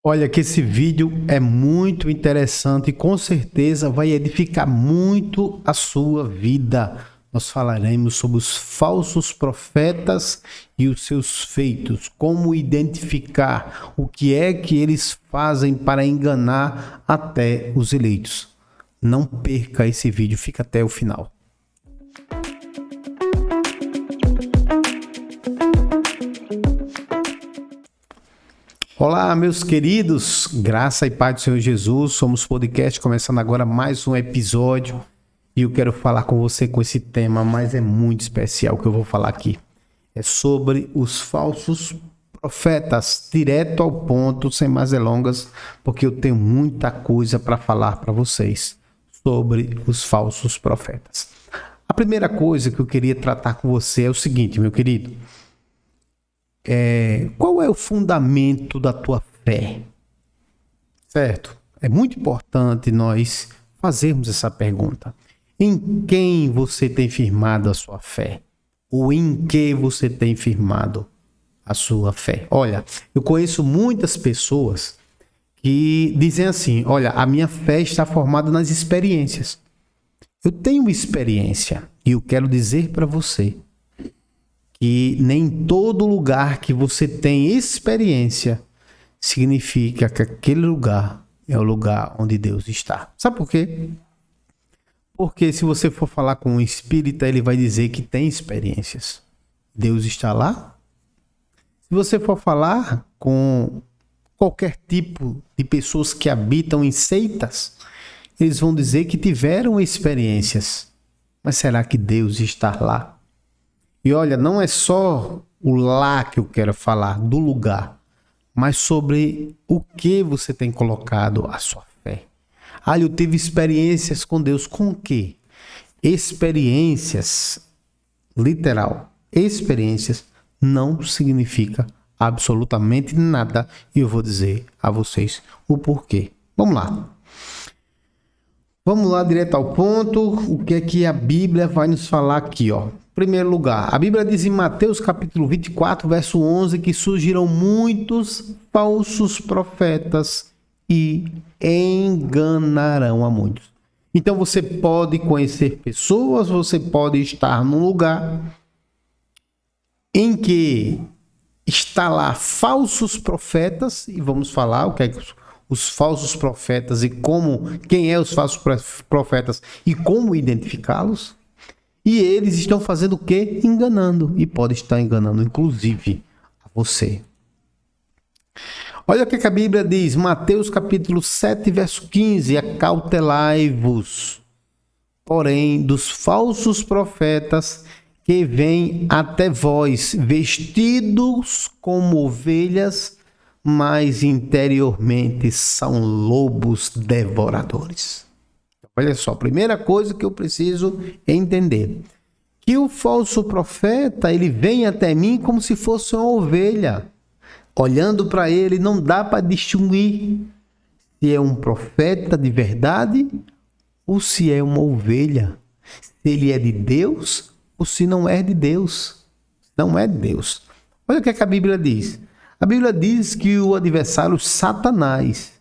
Olha que esse vídeo é muito interessante e com certeza vai edificar muito a sua vida. Nós falaremos sobre os falsos profetas e os seus feitos, como identificar o que é que eles fazem para enganar até os eleitos. Não perca esse vídeo, fica até o final. Olá, meus queridos, graça e paz do Senhor Jesus, somos podcast, começando agora mais um episódio e eu quero falar com você com esse tema, mas é muito especial que eu vou falar aqui. É sobre os falsos profetas, direto ao ponto, sem mais delongas, porque eu tenho muita coisa para falar para vocês sobre os falsos profetas. A primeira coisa que eu queria tratar com você é o seguinte, meu querido. Qual é o fundamento da tua fé? Certo? É muito importante nós fazermos essa pergunta. Em quem você tem firmado a sua fé? Ou em que você tem firmado a sua fé? Olha, eu conheço muitas pessoas que dizem assim, olha, a minha fé está formada nas experiências. Eu tenho experiência e eu quero dizer para você que nem todo lugar que você tem experiência significa que aquele lugar é o lugar onde Deus está. Sabe por quê? Porque se você for falar com um espírita, ele vai dizer que tem experiências. Deus está lá. Se você for falar com qualquer tipo de pessoas que habitam em seitas, eles vão dizer que tiveram experiências. Mas será que Deus está lá? E olha, não é só o lá que eu quero falar, do lugar, mas sobre o que você tem colocado a sua fé. Ah, eu tive experiências com Deus. Com o quê? Experiências, literal, experiências não significa absolutamente nada. E eu vou dizer a vocês o porquê. Vamos lá. Vamos lá direto ao ponto. O que é que a Bíblia vai nos falar aqui, ó? Primeiro lugar, a Bíblia diz em Mateus capítulo 24, verso 11, que surgirão muitos falsos profetas e enganarão a muitos. Então você pode conhecer pessoas, você pode estar num lugar em que está lá falsos profetas, e vamos falar o que é os falsos profetas e como, quem é os falsos profetas e como identificá-los. E eles estão fazendo o quê? Enganando. E pode estar enganando, inclusive, a você. Olha o que a Bíblia diz. Mateus capítulo 7, verso 15. Acautelai-vos, porém, dos falsos profetas que vêm até vós, vestidos como ovelhas, mas interiormente são lobos devoradores. Olha só, a primeira coisa que eu preciso entender, que o falso profeta, ele vem até mim como se fosse uma ovelha. Olhando para ele, não dá para distinguir se é um profeta de verdade ou se é uma ovelha. Se ele é de Deus ou se não é de Deus. Não é de Deus. Olha o que a Bíblia diz. A Bíblia diz que o adversário Satanás,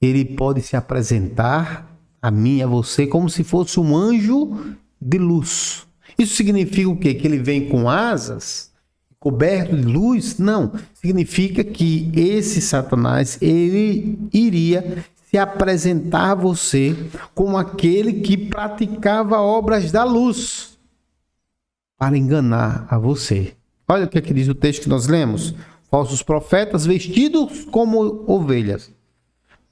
ele pode se apresentar a mim e a você como se fosse um anjo de luz. Isso significa o quê? Que ele vem com asas, coberto de luz? Não. Significa que esse Satanás, ele iria se apresentar a você como aquele que praticava obras da luz para enganar a você. Olha o que diz o texto que nós lemos. Falsos profetas vestidos como ovelhas,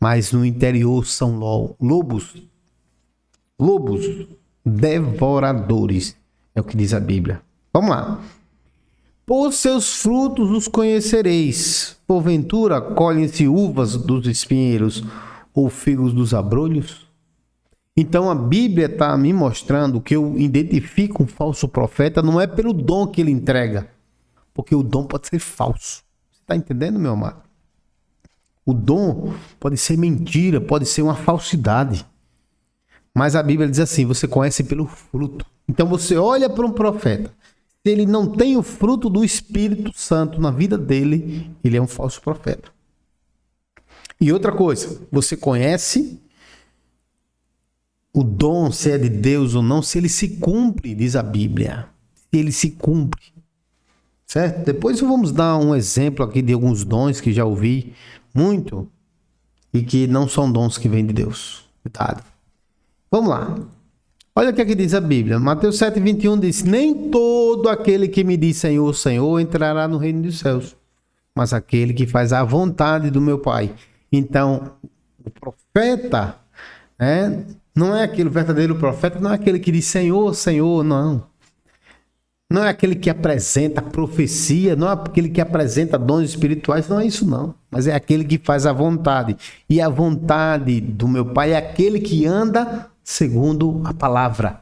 mas no interior são lobos devoradores, é o que diz a Bíblia. Vamos lá. Por seus frutos os conhecereis. Porventura colhem-se uvas dos espinheiros ou figos dos abrolhos? Então a Bíblia está me mostrando que eu identifico um falso profeta não é pelo dom que ele entrega, porque o dom pode ser falso. Você está entendendo, meu amado? O dom pode ser mentira, pode ser uma falsidade. Mas a Bíblia diz assim, você conhece pelo fruto. Então você olha para um profeta. Se ele não tem o fruto do Espírito Santo na vida dele, ele é um falso profeta. E outra coisa, você conhece o dom, se é de Deus ou não, se ele se cumpre, diz a Bíblia. Se ele se cumpre. Certo? Depois vamos dar um exemplo aqui de alguns dons que já ouvi muito e que não são dons que vêm de Deus. Cuidado. Vamos lá. Olha o que aqui diz a Bíblia. Mateus 7,21 diz: nem todo aquele que me diz Senhor, Senhor entrará no reino dos céus, mas aquele que faz a vontade do meu Pai. Então, o profeta, não é aquele verdadeiro profeta, não é aquele que diz Senhor, Senhor, não. Não é aquele que apresenta profecia, não é aquele que apresenta dons espirituais, não é isso não. Mas é aquele que faz a vontade. E a vontade do meu Pai é aquele que anda segundo a palavra.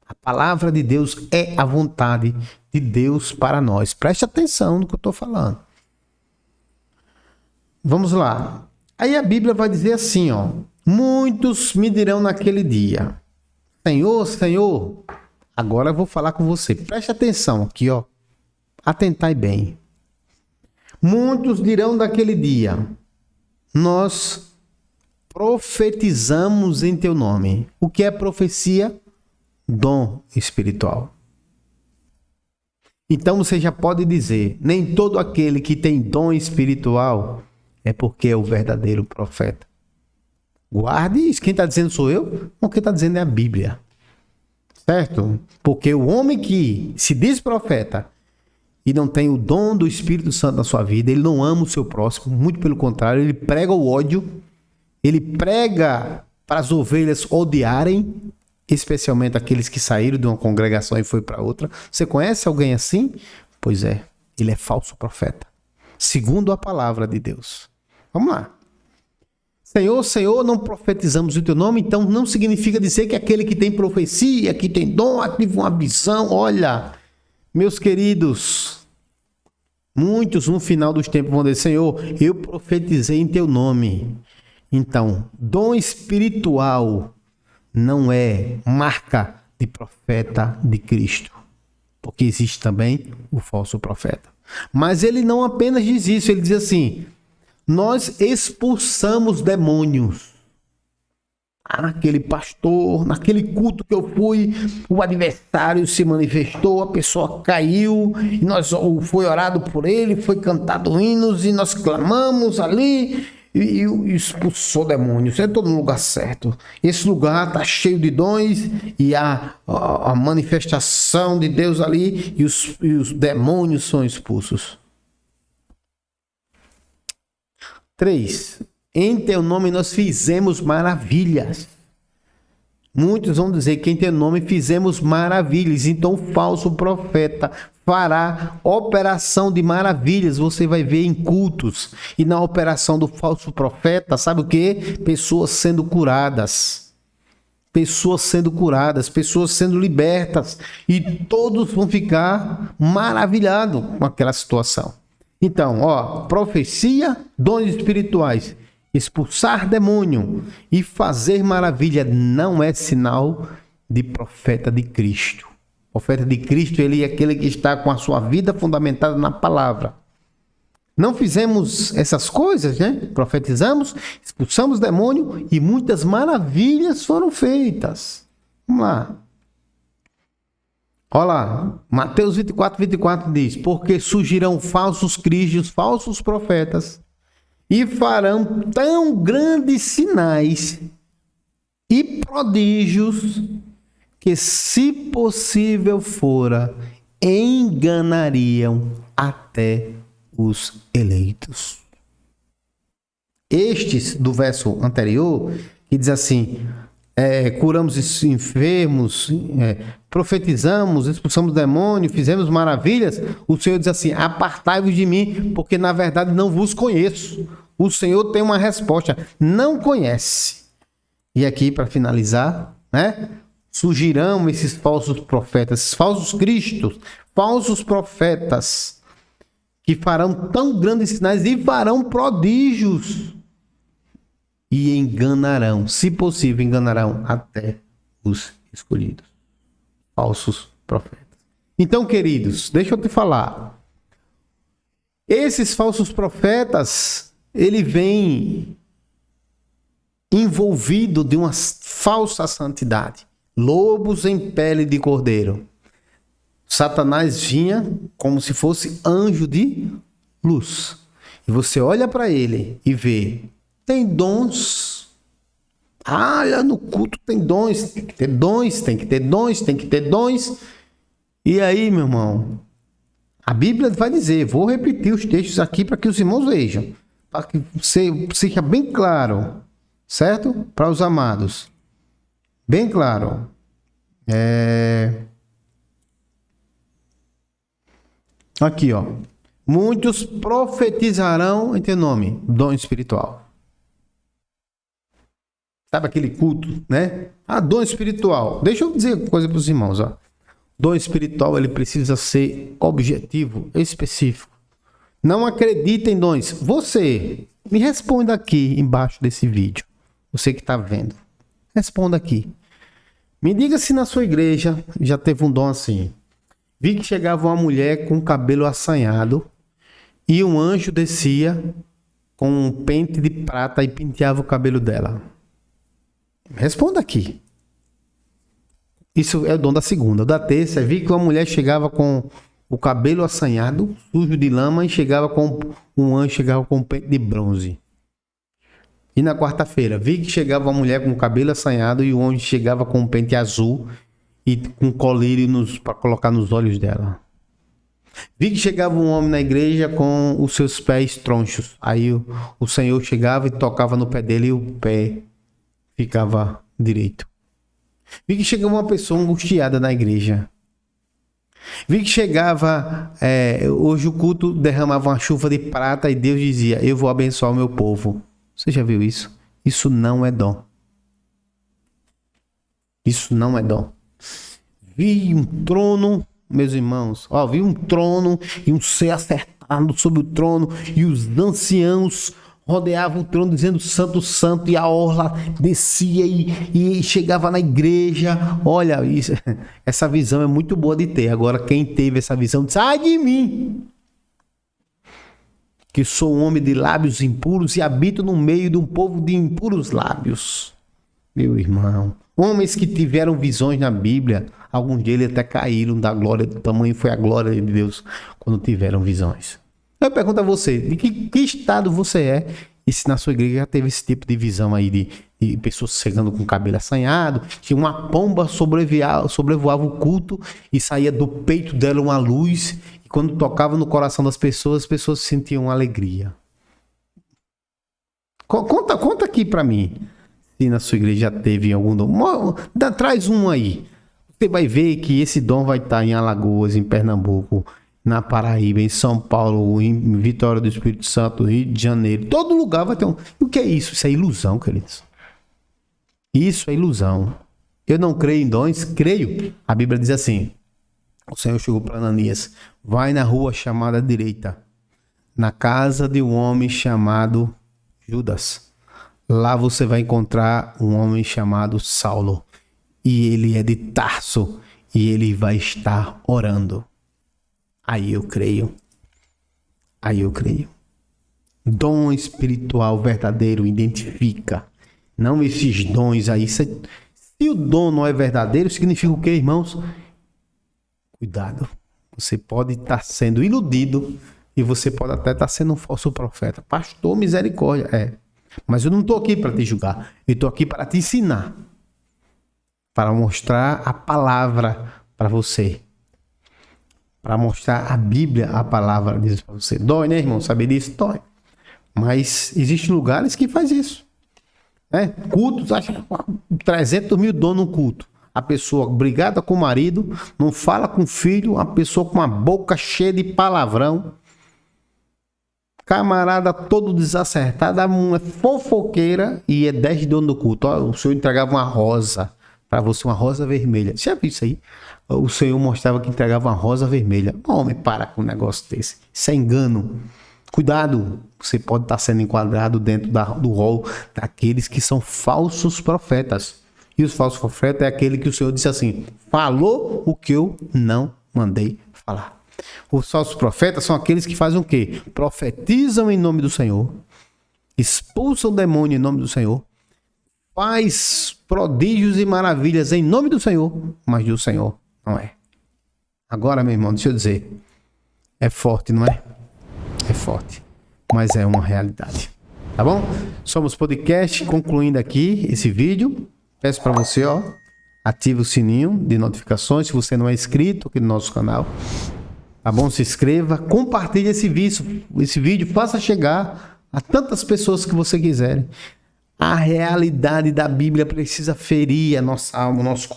A palavra de Deus é a vontade de Deus para nós. Preste atenção no que eu estou falando. Vamos lá. Aí a Bíblia vai dizer assim, ó. Muitos me dirão naquele dia: Senhor, Senhor. Agora eu vou falar com você. Preste atenção aqui, ó. Atentai bem. Muitos dirão daquele dia: nós profetizamos em teu nome. O que é profecia? Dom espiritual. Então você já pode dizer: nem todo aquele que tem dom espiritual é porque é o verdadeiro profeta. Guarde isso. Quem está dizendo sou eu? Não, quem está dizendo é a Bíblia. Certo? Porque o homem que se diz profeta e não tem o dom do Espírito Santo na sua vida, ele não ama o seu próximo, muito pelo contrário, ele prega o ódio, ele prega para as ovelhas odiarem, especialmente aqueles que saíram de uma congregação e foi para outra. Você conhece alguém assim? Pois é, ele é falso profeta, segundo a palavra de Deus. Vamos lá. Senhor, Senhor, não profetizamos o teu nome, então não significa dizer que aquele que tem profecia, que tem dom, ativa uma visão. Olha, meus queridos, muitos no final dos tempos vão dizer: Senhor, eu profetizei em teu nome. Então, dom espiritual não é marca de profeta de Cristo, porque existe também o falso profeta. Mas ele não apenas diz isso, ele diz assim: nós expulsamos demônios. Naquele pastor, naquele culto que eu fui, o adversário se manifestou, a pessoa caiu, e nós foi orado por ele, foi cantado hinos, e nós clamamos ali, e expulsou demônios. Eu estou no lugar certo. Esse lugar está cheio de dons, e a manifestação de Deus ali, e os demônios são expulsos. 3. Em teu nome nós fizemos maravilhas. Muitos vão dizer que em teu nome fizemos maravilhas. Então o falso profeta fará operação de maravilhas. Você vai ver em cultos. E na operação do falso profeta, sabe o que? Pessoas sendo curadas. Pessoas sendo curadas, pessoas sendo libertas. E todos vão ficar maravilhados com aquela situação. Então, profecia, dons espirituais, expulsar demônio e fazer maravilha não é sinal de profeta de Cristo. O profeta de Cristo, ele é aquele que está com a sua vida fundamentada na palavra. Não fizemos essas coisas, né? Profetizamos, expulsamos demônio e muitas maravilhas foram feitas. Vamos lá. Olha lá, Mateus 24 diz: porque surgirão falsos cristos, falsos profetas, e farão tão grandes sinais e prodígios que, se possível fora, enganariam até os eleitos. Estes do verso anterior, que diz assim: curamos enfermos, profetizamos, expulsamos demônios, fizemos maravilhas. O Senhor diz assim: apartai-vos de mim, porque na verdade não vos conheço. O Senhor tem uma resposta: não conhece. E aqui, para finalizar, surgirão esses falsos profetas, esses falsos cristos, falsos profetas, que farão tão grandes sinais e farão prodígios. E enganarão, se possível, enganarão até os escolhidos. Falsos profetas. Então, queridos, deixa eu te falar. Esses falsos profetas, ele vem envolvido de uma falsa santidade. Lobos em pele de cordeiro. Satanás vinha como se fosse anjo de luz. E você olha para ele e vê, tem dons. Olha, no culto tem dons, tem que ter dons, tem que ter dons, tem que ter dons. E aí, meu irmão, a Bíblia vai dizer, vou repetir os textos aqui para que os irmãos vejam, para que você seja bem claro, certo? Para os amados. Bem claro. Aqui, ó. Muitos profetizarão em teu nome, dom espiritual. Sabe aquele culto, né? Ah, dom espiritual. Deixa eu dizer uma coisa para os irmãos, ó. Dom espiritual, ele precisa ser objetivo, específico. Não acredita em dons. Você, me responda aqui embaixo desse vídeo. Você que está vendo. Responda aqui. Me diga se na sua igreja já teve um dom assim. Vi que chegava uma mulher com o cabelo assanhado e um anjo descia com um pente de prata e penteava o cabelo dela. Responda aqui. Isso é o dom da segunda. O da terça, vi que uma mulher chegava com o cabelo assanhado, sujo de lama, e chegava com um anjo chegava com um pente de bronze. E na quarta-feira, vi que chegava uma mulher com o cabelo assanhado e o anjo chegava com um pente azul e com colírio para colocar nos olhos dela. Vi que chegava um homem na igreja com os seus pés tronchos. Aí o Senhor chegava e tocava no pé dele e o pé ficava direito. Vi que chegava uma pessoa angustiada na igreja. Vi que chegava, hoje o culto derramava uma chuva de prata e Deus dizia, eu vou abençoar o meu povo. Você já viu isso? Isso não é dom. Isso não é dom. Vi um trono, meus irmãos, vi um trono e um ser acertado sobre o trono e os anciãos rodeavam o trono dizendo santo, santo, e a orla descia e chegava na igreja. Olha, essa visão é muito boa de ter. Agora, quem teve essa visão, sai de mim, que sou um homem de lábios impuros e habito no meio de um povo de impuros lábios. Meu irmão, homens que tiveram visões na Bíblia, alguns deles até caíram da glória, do tamanho foi a glória de Deus quando tiveram visões. Eu pergunto a você, de que estado você é? E se na sua igreja já teve esse tipo de visão aí de pessoas chegando com o cabelo assanhado, tinha uma pomba sobrevoava o culto e saía do peito dela uma luz, e quando tocava no coração das pessoas, as pessoas sentiam alegria. Conta aqui pra mim, se na sua igreja já teve algum dom. Traz um aí. Você vai ver que esse dom vai estar em Alagoas, em Pernambuco, na Paraíba, em São Paulo, em Vitória do Espírito Santo, Rio de Janeiro. Todo lugar vai ter um... O que é isso? Isso é ilusão, queridos. Isso é ilusão. Eu não creio em dons, creio. A Bíblia diz assim, o Senhor chegou para Ananias, vai na rua chamada direita, na casa de um homem chamado Judas. Lá você vai encontrar um homem chamado Saulo. E ele é de Tarso. E ele vai estar orando. Aí eu creio. Dom espiritual verdadeiro identifica. Não esses dons aí. Se o dom não é verdadeiro, significa o quê, irmãos? Cuidado. Você pode estar sendo iludido e você pode até estar sendo um falso profeta. Pastor, misericórdia. Mas eu não estou aqui para te julgar. Eu estou aqui para te ensinar. Para mostrar a palavra para você. Para mostrar a Bíblia, a palavra diz para você. Dói, né, irmão? Saber disso? Dói. Mas existem lugares que faz isso. Cultos, acha 300 mil dons no culto. A pessoa brigada com o marido, não fala com o filho, a pessoa com a boca cheia de palavrão. Camarada todo desacertado, uma fofoqueira e 10 donos do culto. O Senhor entregava uma rosa para você, uma rosa vermelha. Você já viu isso aí? O Senhor mostrava que entregava uma rosa vermelha. Homem, para com um negócio desse. Isso é engano. Cuidado, você pode estar sendo enquadrado dentro do rol daqueles que são falsos profetas. E os falsos profetas é aquele que o Senhor disse assim, falou o que eu não mandei falar. Os falsos profetas são aqueles que fazem o quê? Profetizam em nome do Senhor, expulsam o demônio em nome do Senhor, faz prodígios e maravilhas em nome do Senhor, mas do Senhor não é. Agora, meu irmão, deixa eu dizer, é forte, não é? É forte, mas é uma realidade. Tá bom? Somos Podcast, concluindo aqui esse vídeo. Peço para você, ative o sininho de notificações se você não é inscrito aqui no nosso canal. Tá bom? Se inscreva, compartilhe esse vídeo, faça chegar a tantas pessoas que você quiser. A realidade da Bíblia precisa ferir a nossa alma, o nosso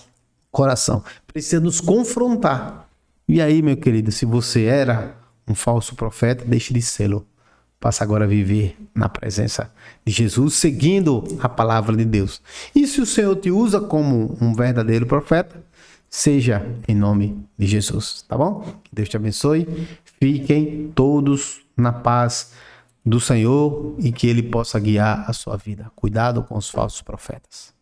coração. Precisa nos confrontar. E aí, meu querido, se você era um falso profeta, deixe de sê-lo. Passa agora a viver na presença de Jesus, seguindo a palavra de Deus. E se o Senhor te usa como um verdadeiro profeta, seja em nome de Jesus, tá bom? Que Deus te abençoe. Fiquem todos na paz do Senhor e que Ele possa guiar a sua vida. Cuidado com os falsos profetas.